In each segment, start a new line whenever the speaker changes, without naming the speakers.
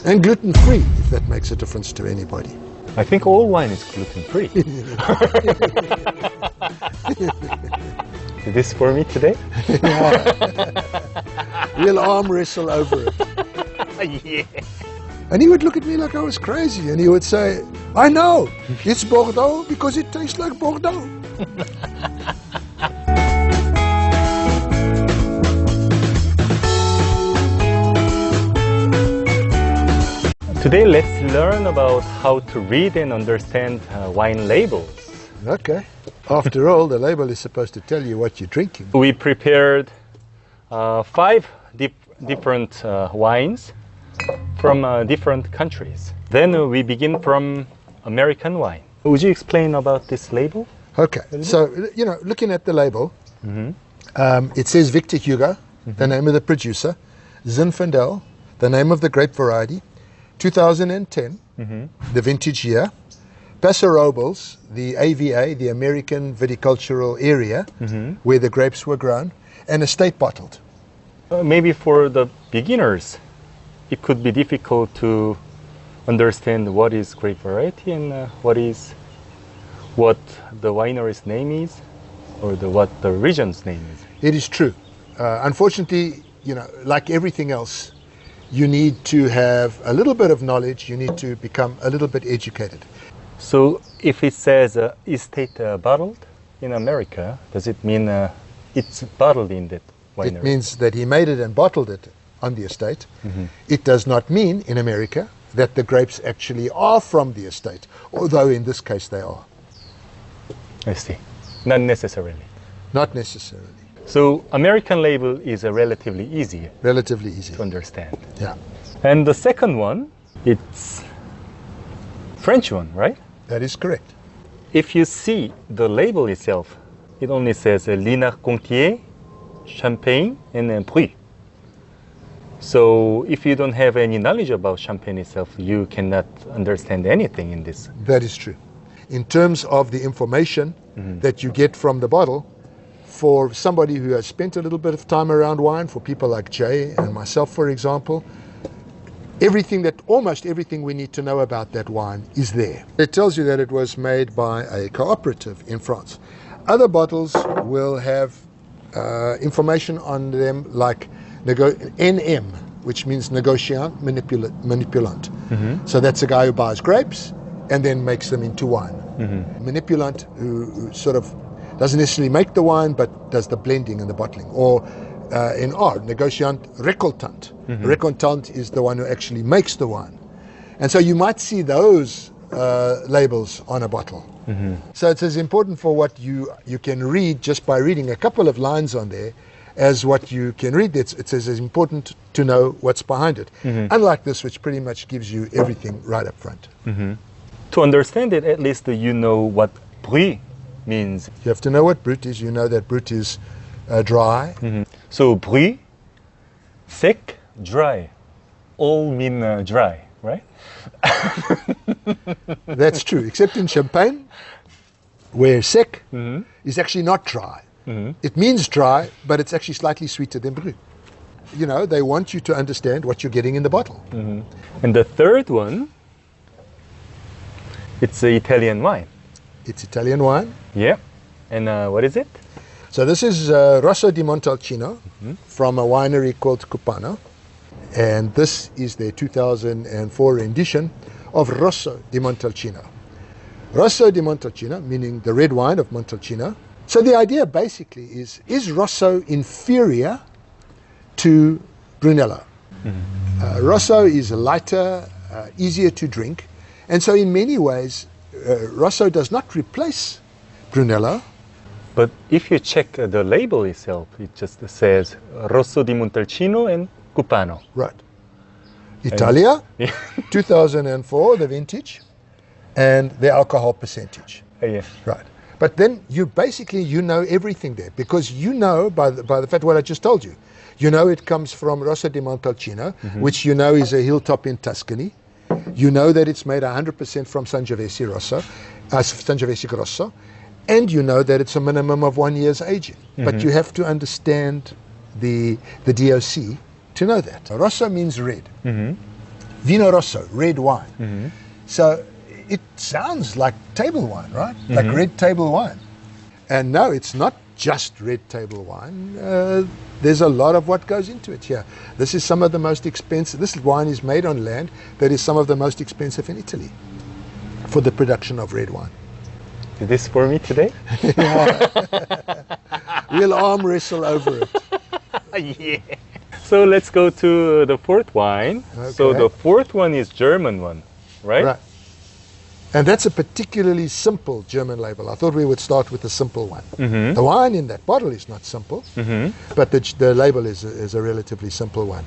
And gluten-free, if that makes a difference to anybody.
I think all wine is gluten-free. Is this for me today?
We'll arm wrestle over it.
Yeah.
And he would look at me like I was crazy, and he would say, I know, it's Bordeaux because it tastes like Bordeaux.
Today, let's learn about how to read and understand wine labels.
Okay. After all, the label is supposed to tell you what you're drinking.
We prepared 5 different wines from different countries. Then we begin from American wine. Would you explain about this label?
Okay. So, you know, looking at the label, it says Victor Hugo, the name of the producer, Zinfandel, the name of the grape variety, 2010, the vintage year, Paso Robles, the AVA, the American Viticultural Area, where the grapes were grown, and estate bottled.
Maybe for the beginners, it could be difficult to understand what is grape variety and what the winery's name is, or what the region's name is.
It is true. Unfortunately, you know, like everything else, you need to have a little bit of knowledge. You need to become a little bit educated.
So if it says estate bottled in America, does it mean it's bottled in that winery?
It means that he made it and bottled it on the estate. It does not mean in America that the grapes actually are from the estate, although in this case they are.
I see. Not necessarily.
Not necessarily.
So American label is relatively easy.
Relatively easy
to understand.
Yeah.
And the second one, it's French one, right?
That is correct.
If you see the label itself, it only says Linard-Contier, Champagne, and Brie. So if you don't have any knowledge about Champagne itself, you cannot understand anything in this.
That is true. In terms of the information that you get from the bottle, for somebody who has spent a little bit of time around wine, for people like Jay and myself, for example, almost everything we need to know about that wine is there. It tells you that it was made by a cooperative in France. Other bottles will have information on them like NM, which means negotiant, manipulant. So that's a guy who buys grapes and then makes them into wine. Manipulant, who sort of doesn't necessarily make the wine, but does the blending and the bottling. Or in R, negociant récoltant. Récoltant is the one who actually makes the wine. And so you might see those labels on a bottle. So it's as important for what you can read just by reading a couple of lines on there as what you can read. It's as important to know what's behind it. Unlike this, which pretty much gives you everything right up front.
To understand it, at least you know what Brie means.
You have to know what brut is. You know that brut is dry.
So Brie, sec, dry, all mean dry, right?
That's true, except in Champagne, where sec is actually not dry. It means dry, but it's actually slightly sweeter than brut. You know, they want you to understand what you're getting in the bottle.
And the third one, it's Italian wine.
It's Italian wine.
Yeah. And what is it?
So this is Rosso di Montalcino from a winery called Cupano. And this is their 2004 rendition of Rosso di Montalcino. Rosso di Montalcino, meaning the red wine of Montalcino. So the idea basically is Rosso inferior to Brunello? Rosso is lighter, easier to drink. And so in many ways, Rosso does not replace Brunello.
But if you check the label itself, it just says Rosso di Montalcino and Cupano.
Right. Italia, 2004, the vintage, and the alcohol percentage.
Yes.
Right. But then you know everything there, because you know by the fact what I just told you. You know it comes from Rosso di Montalcino, which you know is a hilltop in Tuscany. You know that it's made 100% from Sangiovese Grosso, and you know that it's a minimum of 1 year's aging. But you have to understand the DOC to know that. Rosso means red. Vino Rosso, red wine. So it sounds like table wine, right? Like red table wine. And no, it's not just red table wine. There's a lot of what goes into it here. This is some of the most expensive. This wine is made on land that is some of the most expensive in Italy for the production of red wine.
Is this for me today?
We'll arm wrestle over it.
Yeah. So let's go to the fourth wine.
Okay.
So the fourth one is German one, right?
Right. And that's a particularly simple German label. I thought we would start with the simple one. The wine in that bottle is not simple, but the label is a relatively simple one.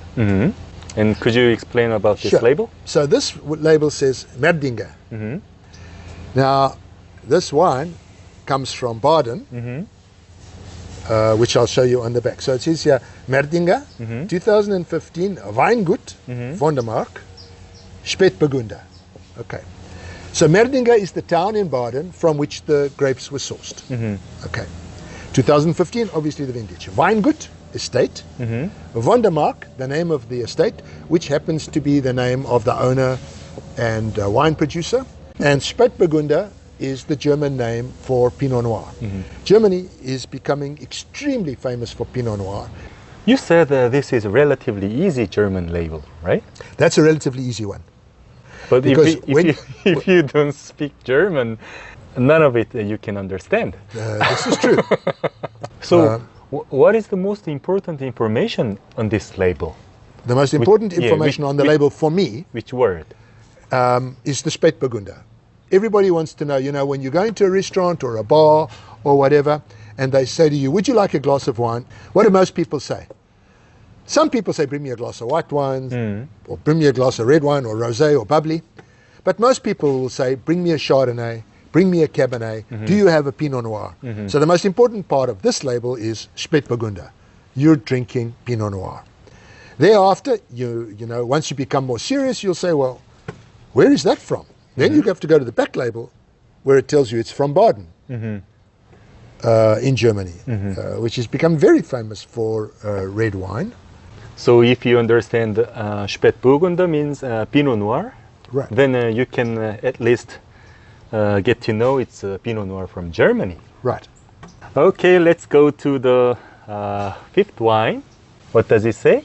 And could you explain about this
Sure.
label?
So this label says Merdinger. Now, this wine comes from Baden, which I'll show you on the back. So it says here, Merdinger, 2015, Weingut, von der Mark, Spätburgunder. Okay. So Merdinger is the town in Baden from which the grapes were sourced. Okay. 2015, obviously the vintage. Weingut, estate. Von der Mark, the name of the estate, which happens to be the name of the owner and wine producer. And Spätburgunder is the German name for Pinot Noir. Germany is becoming extremely famous for Pinot Noir.
You said this is a relatively easy German label, right?
That's a relatively easy one.
But
Because
if you don't speak German, none of it you can understand.
This is true.
So what is the most important information on this label?
The most important information on the label for me
Which word?
is the Spätburgunder. Everybody wants to know, you know, when you go into a restaurant or a bar or whatever, and they say to you, would you like a glass of wine? What do most people say? Some people say, bring me a glass of white wine, or bring me a glass of red wine, or rosé, or bubbly. But most people will say, bring me a Chardonnay, bring me a Cabernet. Do you have a Pinot Noir? So the most important part of this label is Spätburgunder. You're drinking Pinot Noir. Thereafter, you know, once you become more serious, you'll say, well, where is that from? Then you have to go to the back label where it tells you it's from Baden in Germany, which has become very famous for red wine.
So if you understand Spätburgunder means Pinot Noir,
Right.
then you can at least get to know it's Pinot Noir from Germany.
Right.
Okay, let's go to the fifth wine. What does it say?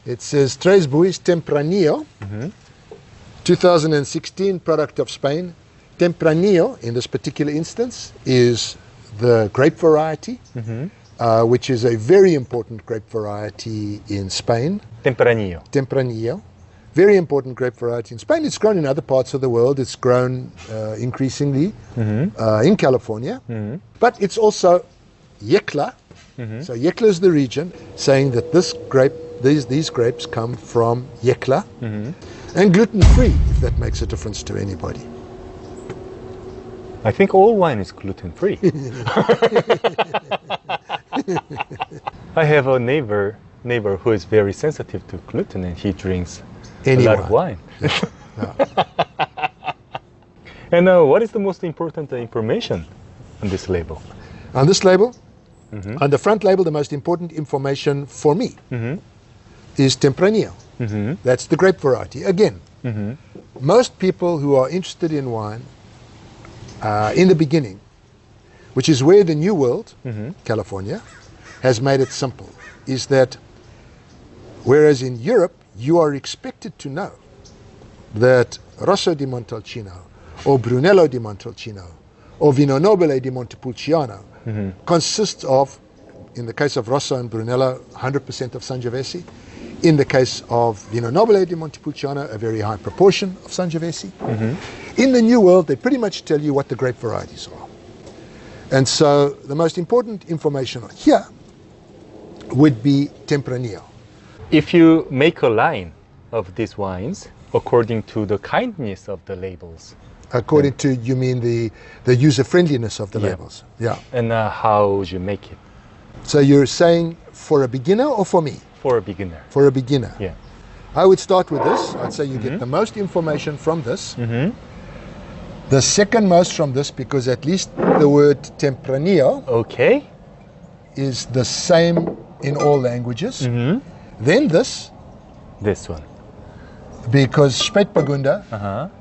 It says Tres Buis Tempranillo, 2016, product of Spain. Tempranillo, in this particular instance, is the grape variety, which is a very important grape variety in Spain.
Tempranillo.
Tempranillo. Very important grape variety in Spain. It's grown in other parts of the world. It's grown increasingly in California. But it's also Yecla. So Yecla is the region, saying that this grape, these grapes come from Yecla. And gluten-free, if that makes a difference to anybody.
I think all wine is gluten-free. I have a neighbor who is very sensitive to gluten, and he drinks a lot of wine. And what is the most important information on this label?
On this label, on the front label, the most important information for me is Tempranillo. That's the grape variety. Again, most people who are interested in wine in the beginning, which is where the New World, California, has made it simple, is that whereas in Europe, you are expected to know that Rosso di Montalcino, or Brunello di Montalcino, or Vino Nobile di Montepulciano consists of, in the case of Rosso and Brunello, 100% of Sangiovese. In the case of Vino Nobile di Montepulciano, a very high proportion of Sangiovese. In the New World, they pretty much tell you what the grape varieties are. And so the most important information here would be Tempranillo.
If you make a line of these wines according to the kindness of the labels.
According to, you mean the user-friendliness of the labels? Yeah.
And how would you make it?
So you're saying for a beginner or for me?
For a beginner.
For a beginner.
Yeah.
I would start with this. I'd say you get the most information from this. The second most from this, because at least the word Tempranillo is the same in all languages. Then this.
This one.
because Spätburgunder,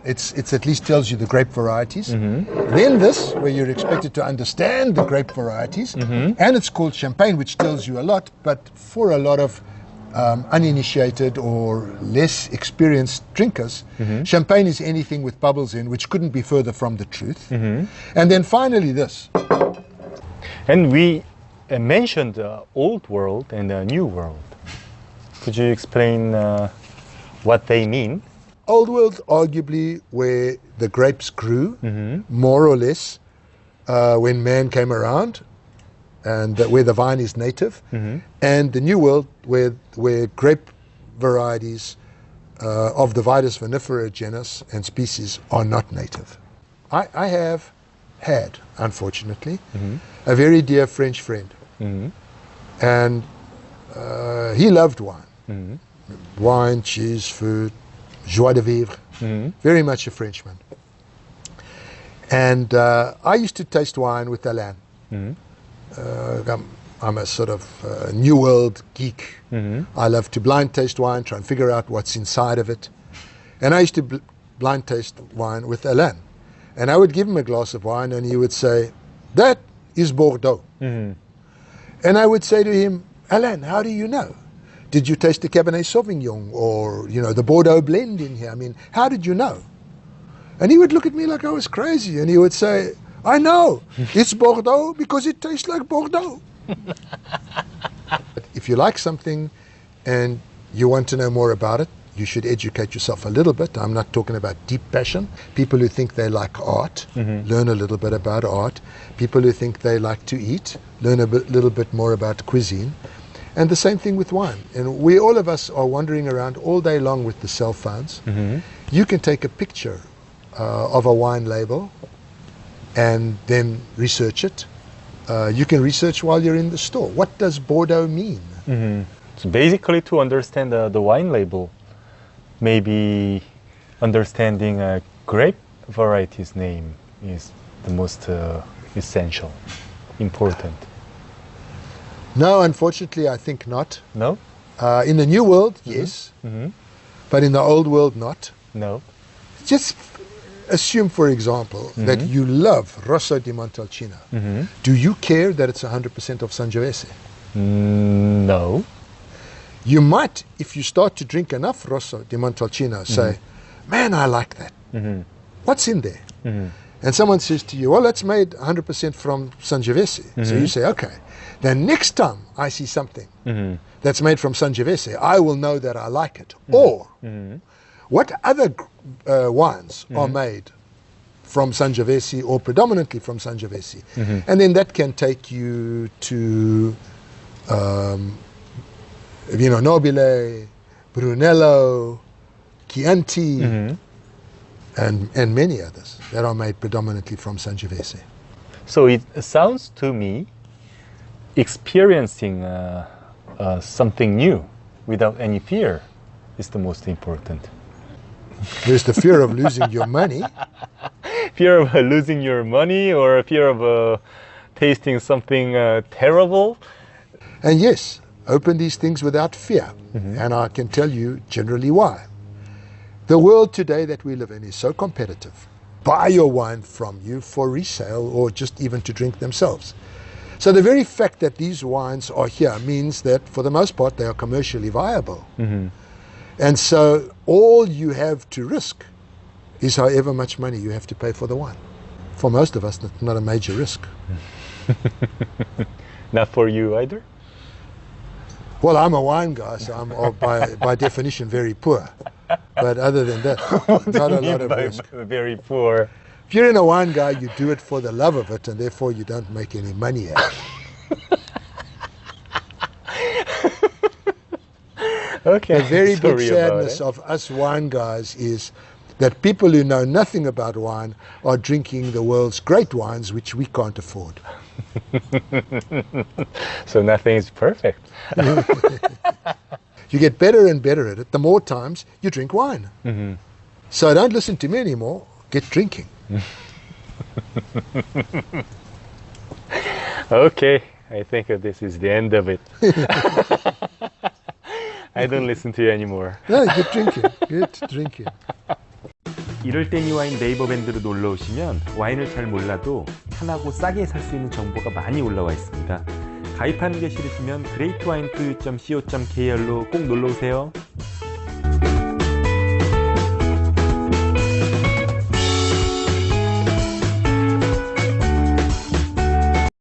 it's at least tells you the grape varieties. Then this, where you're expected to understand the grape varieties, and it's called champagne, which tells you a lot, but for a lot of uninitiated or less experienced drinkers, champagne is anything with bubbles in, which couldn't be further from the truth. And then finally this.
And we mentioned the old world and the new world. Could you explain what they mean?
Old world, arguably where the grapes grew, more or less, when man came around, and where the vine is native. And the new world, where grape varieties of the Vitis vinifera genus and species are not native. I have had, unfortunately, a very dear French friend. And he loved wine. Wine, cheese, food, joie de vivre. Very much a Frenchman. And I used to taste wine with Alain. I'm a sort of new world geek. I love to blind taste wine, try and figure out what's inside of it. And I used to blind taste wine with Alain. And I would give him a glass of wine and he would say, "That is Bordeaux." And I would say to him, "Alain, how do you know? Did you taste the Cabernet Sauvignon or, you know, the Bordeaux blend in here? I mean, how did you know?" And he would look at me like I was crazy and he would say, "I know, it's Bordeaux because it tastes like Bordeaux." If you like something and you want to know more about it, you should educate yourself a little bit. I'm not talking about deep passion. People who think they like art, learn a little bit about art. People who think they like to eat, learn a little bit more about cuisine. And the same thing with wine. And we, all of us, are wandering around all day long with the cell phones. You can take a picture of a wine label and then research it. You can research while you're in the store. What does Bordeaux mean?
So basically, to understand the wine label, maybe understanding a grape variety's name is the most essential, important.
No, unfortunately, I think not.
No?
In the new world, yes. But in the old world, not.
No.
Just assume, for example, that you love Rosso di Montalcino. Do you care that it's 100% of Sangiovese?
No.
You might, if you start to drink enough Rosso di Montalcino, say, "Man, I like that. What's in there?" And someone says to you, "Well, that's made 100% from Sangiovese." So you say, "Okay, then next time I see something that's made from Sangiovese, I will know that I like it." Or, what other wines are made from Sangiovese or predominantly from Sangiovese? And then that can take you to Vino Nobile, Brunello, Chianti, and many others that are made predominantly from Sangiovese.
So it sounds to me experiencing something new without any fear is the most important.
There's the fear of losing your money.
Fear of losing your money or fear of tasting something terrible.
And yes, open these things without fear. And I can tell you generally why. The world today that we live in is so competitive. Buy your wine from you for resale or just even to drink themselves. So the very fact that these wines are here means that for the most part they are commercially viable. And so all you have to risk is however much money you have to pay for the wine. For most of us, that's not a major risk.
Not for you either?
Well, I'm a wine guy, so I'm by definition very poor. But other than that, not a lot of risk.
Very poor.
If you're in a wine guy, you do it for the love of it, and therefore you don't make any money out of it.
Okay.
The very big sadness of us wine guys is that people who know nothing about wine are drinking the world's great wines, which we can't afford.
So nothing is perfect.
You get better and better at it the more times you drink wine. So don't listen to me anymore, get drinking.
Okay, I think this is the end of it. I don't listen to you anymore.
No, good drinking. Good drinking.
이럴 땐 이 와인 네이버 밴드로 놀러 오시면 와인을 잘 몰라도 편하고 싸게 살 수 있는 정보가 많이 올라와 있습니다. 가입하는 게 싫으시면 greatwine2.co.kr로 꼭 놀러 오세요.